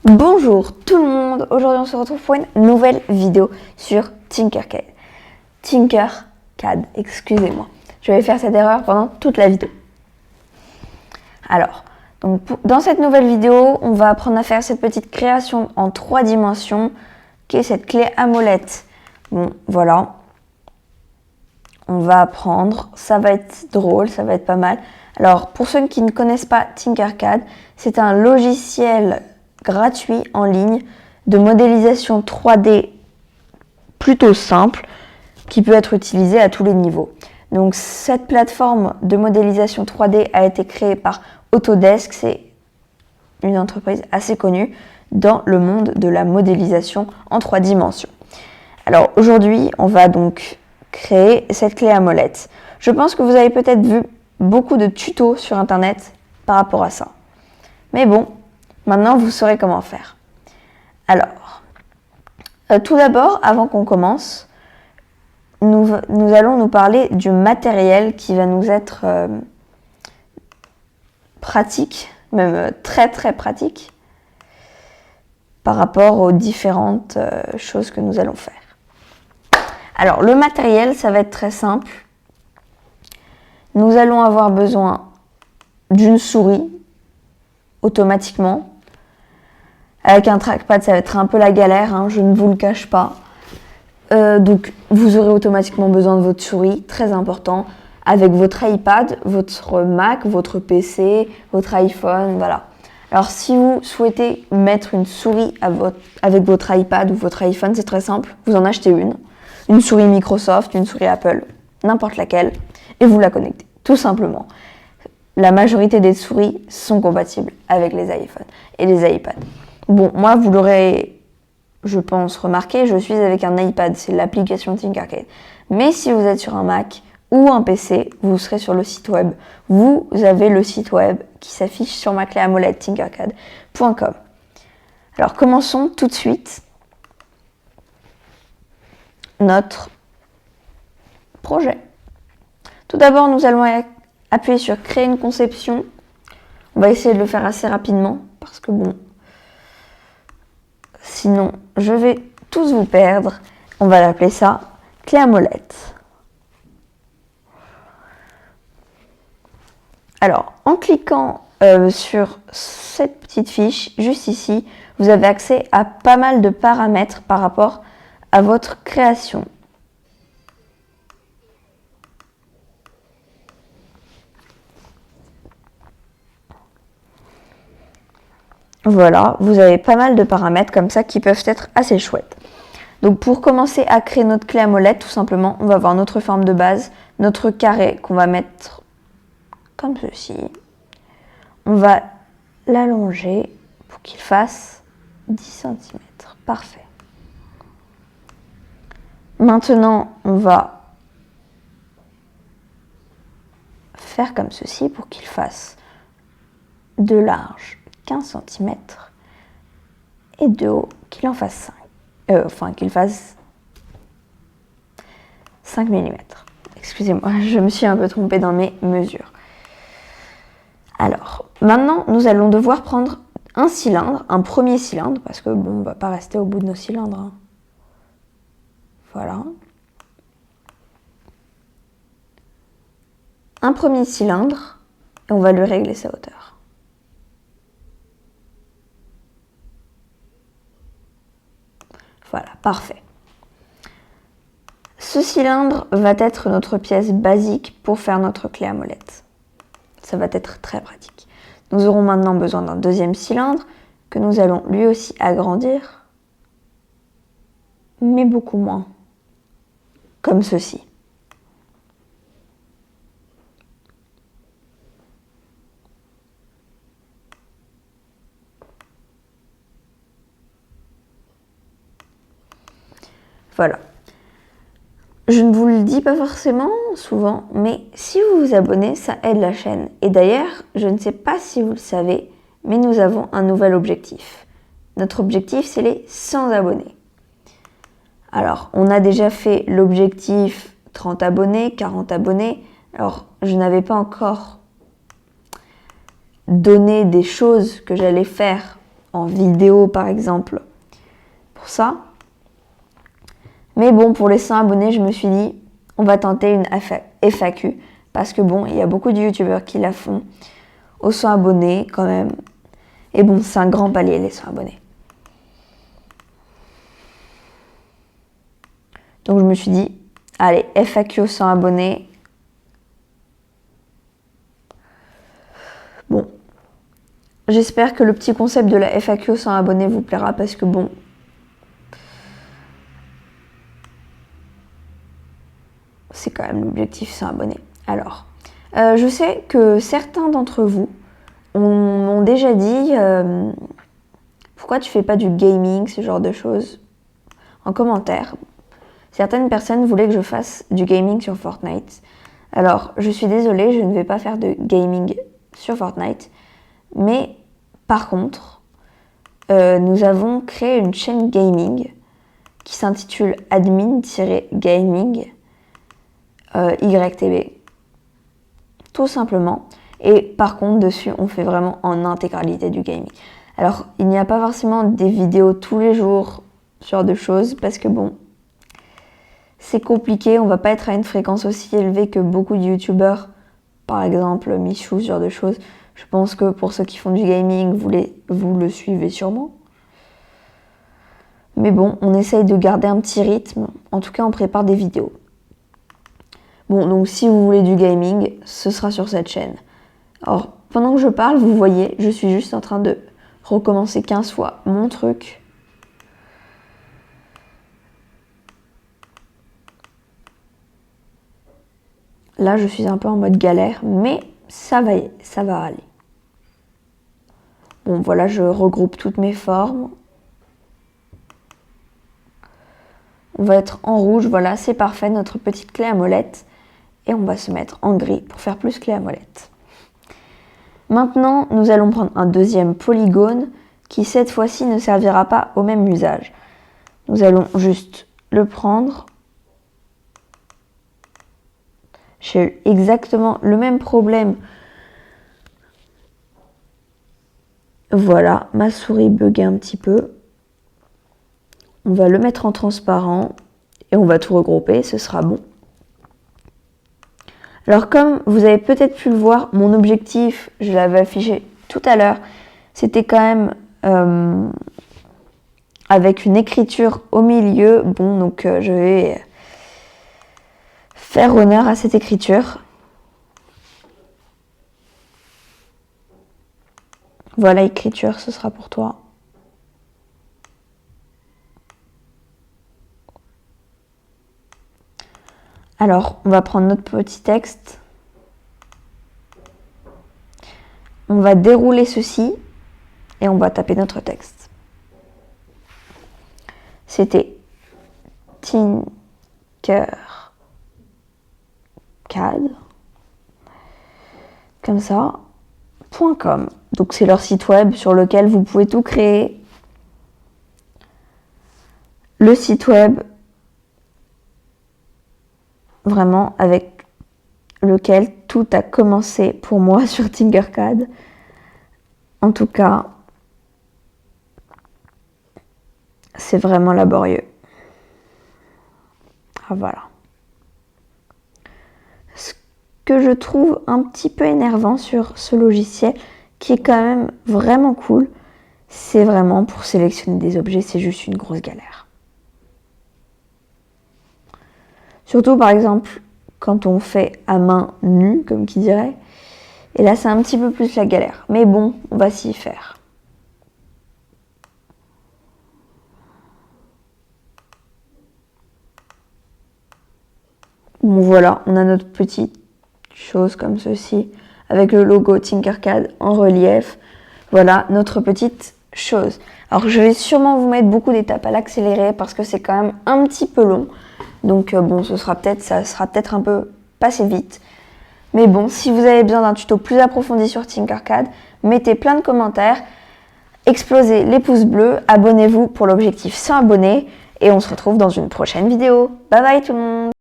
Bonjour tout le monde, aujourd'hui on se retrouve pour une nouvelle vidéo sur Tinkercad. Excusez-moi. Je vais faire cette erreur pendant toute la vidéo. Alors, dans cette nouvelle vidéo, on va apprendre à faire cette petite création en 3 dimensions qui est cette clé à molette. Bon, voilà. On va apprendre, ça va être drôle, ça va être pas mal. Alors, pour ceux qui ne connaissent pas Tinkercad, c'est un logiciel gratuit en ligne de modélisation 3D plutôt simple qui peut être utilisé à tous les niveaux. Donc cette plateforme de modélisation 3D a été créée par Autodesk, c'est une entreprise assez connue dans le monde de la modélisation en 3 dimensions. Alors aujourd'hui, on va donc créer cette clé à molette. Je pense que vous avez peut-être vu beaucoup de tutos sur internet par rapport à ça. Mais bon, maintenant, vous saurez comment faire. Alors, tout d'abord, avant qu'on commence, nous allons nous parler du matériel qui va nous être pratique, même très très pratique, par rapport aux différentes choses que nous allons faire. Alors, le matériel, ça va être très simple. Nous allons avoir besoin d'une souris, automatiquement. Avec un trackpad, ça va être un peu la galère, hein, je ne vous le cache pas. Donc, vous aurez automatiquement besoin de votre souris, très important, avec votre iPad, votre Mac, votre PC, votre iPhone, voilà. Alors, si vous souhaitez mettre une souris avec votre iPad ou votre iPhone, c'est très simple, vous en achetez une souris Microsoft, une souris Apple, n'importe laquelle, et vous la connectez, tout simplement. La majorité des souris sont compatibles avec les iPhones et les iPads. Bon, moi, vous l'aurez, je pense, remarqué, je suis avec un iPad, c'est l'application Tinkercad. Mais si vous êtes sur un Mac ou un PC, vous serez sur le site web. Vous avez le site web qui s'affiche sur ma clé à molette tinkercad.com. Alors, commençons tout de suite notre projet. Tout d'abord, nous allons appuyer sur créer une conception. On va essayer de le faire assez rapidement parce que bon, sinon je vais tous vous perdre. On va l'appeler ça clé à molette. Alors, en cliquant sur cette petite fiche, juste ici, vous avez accès à pas mal de paramètres par rapport à votre création. Voilà, vous avez pas mal de paramètres comme ça qui peuvent être assez chouettes. Donc pour commencer à créer notre clé à molette, tout simplement, on va avoir notre forme de base, notre carré qu'on va mettre comme ceci. On va l'allonger pour qu'il fasse 10 cm. Parfait. Maintenant, on va faire comme ceci pour qu'il fasse de large 15 cm et de haut qu'il en fasse 5. Qu'il fasse 5 mm. Excusez-moi, je me suis un peu trompée dans mes mesures. Alors, maintenant, nous allons devoir prendre un cylindre, un premier cylindre, parce que bon, on ne va pas rester au bout de nos cylindres. Hein. Voilà. Un premier cylindre, et on va lui régler sa hauteur. Voilà, parfait. Ce cylindre va être notre pièce basique pour faire notre clé à molette. Ça va être très pratique. Nous aurons maintenant besoin d'un deuxième cylindre que nous allons lui aussi agrandir, mais beaucoup moins, comme ceci. Voilà. Je ne vous le dis pas forcément souvent, mais si vous vous abonnez, ça aide la chaîne. Et d'ailleurs, je ne sais pas si vous le savez, mais nous avons un nouvel objectif. Notre objectif, c'est les 100 abonnés. Alors, on a déjà fait l'objectif 30 abonnés, 40 abonnés. Alors, je n'avais pas encore donné des choses que j'allais faire en vidéo par exemple pour ça. Mais bon, pour les 100 abonnés, je me suis dit, on va tenter une FAQ. Parce que bon, il y a beaucoup de youtubeurs qui la font aux 100 abonnés quand même. Et bon, c'est un grand palier les 100 abonnés. Donc je me suis dit, allez, FAQ aux 100 abonnés. Bon, j'espère que le petit concept de la FAQ aux 100 abonnés vous plaira parce que bon, c'est quand même l'objectif 100 abonnés. Alors, je sais que certains d'entre vous m'ont déjà dit pourquoi tu fais pas du gaming, ce genre de choses, en commentaire. Certaines personnes voulaient que je fasse du gaming sur Fortnite. Alors, je suis désolée, je ne vais pas faire de gaming sur Fortnite. Mais, par contre, nous avons créé une chaîne gaming qui s'intitule admin-gaming YTB. Tout simplement. Et par contre, dessus, on fait vraiment en intégralité du gaming. Alors, il n'y a pas forcément des vidéos tous les jours, ce genre de choses, parce que bon, c'est compliqué. On va pas être à une fréquence aussi élevée que beaucoup de youtubeurs, par exemple Michou, ce genre de choses. Je pense que pour ceux qui font du gaming, vous le suivez sûrement. Mais bon, on essaye de garder un petit rythme. En tout cas, on prépare des vidéos. Bon, donc si vous voulez du gaming, ce sera sur cette chaîne. Alors, pendant que je parle, vous voyez, je suis juste en train de recommencer 15 fois mon truc. Là, je suis un peu en mode galère, mais ça va aller. Bon, voilà, je regroupe toutes mes formes. On va être en rouge, voilà, c'est parfait, notre petite clé à molette. Et on va se mettre en gris pour faire plus clé à molette. Maintenant, nous allons prendre un deuxième polygone qui, cette fois-ci, ne servira pas au même usage. Nous allons juste le prendre. J'ai eu exactement le même problème. Voilà, ma souris buguait un petit peu. On va le mettre en transparent et on va tout regrouper, ce sera bon. Alors comme vous avez peut-être pu le voir, mon objectif, je l'avais affiché tout à l'heure, c'était quand même avec une écriture au milieu. Bon, donc je vais faire honneur à cette écriture. Voilà, écriture, ce sera pour toi. Alors, on va prendre notre petit texte. On va dérouler ceci et on va taper notre texte. C'était Tinkercad. Comme ça. .com. Donc c'est leur site web sur lequel vous pouvez tout créer. Le site web vraiment avec lequel tout a commencé pour moi sur Tinkercad. En tout cas, c'est vraiment laborieux. Ah voilà. Ce que je trouve un petit peu énervant sur ce logiciel, qui est quand même vraiment cool, c'est vraiment pour sélectionner des objets, c'est juste une grosse galère. Surtout par exemple quand on fait à main nue, comme qui dirait. Et là c'est un petit peu plus la galère. Mais bon, on va s'y faire. Bon voilà, on a notre petite chose comme ceci, avec le logo Tinkercad en relief. Voilà notre petite chose. Alors je vais sûrement vous mettre beaucoup d'étapes à l'accéléré parce que c'est quand même un petit peu long. Donc bon, ça sera peut-être un peu passé vite. Mais bon, si vous avez besoin d'un tuto plus approfondi sur Tinkercad, mettez plein de commentaires, explosez les pouces bleus, abonnez-vous pour l'objectif 100 abonnés et on se retrouve dans une prochaine vidéo. Bye bye tout le monde!